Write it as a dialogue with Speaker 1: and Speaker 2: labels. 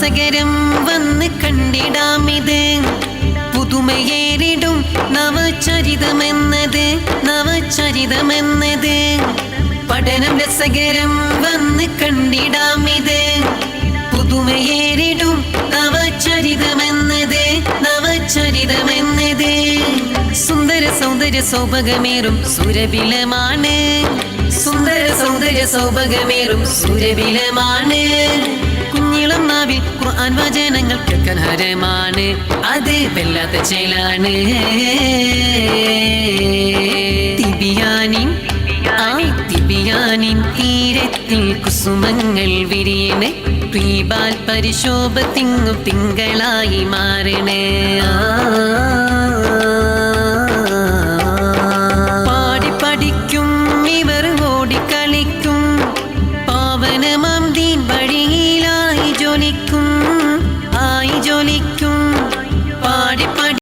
Speaker 1: രസകരം വന്ന് കണ്ടിടാമിത് പുതുമയേറിടും നവചരിതമെന്നത് പഠനം രസകരം വന്ന് കണ്ടിടാമിത് പുതുമയേറിടും നവചരിതമെന്നത് സുന്ദര സൗന്ദര്യ സൗഭഗമേറും സുരബിലമാണ് കുഞ്ഞിളം നാവിൽ ഖുർആൻ വചനങ്ങൾ കേൾക്കാൻ ഹരമാണ് അത് വല്ലാത്ത ചേലാണ് തിബിയാനിൻ തീരത്തിൽ കുസുമങ്ങൾ വിരിയണേ ത്വീബാൽ പരിശോഭ തിങ്ങു തിങ്കളായി മാറണേ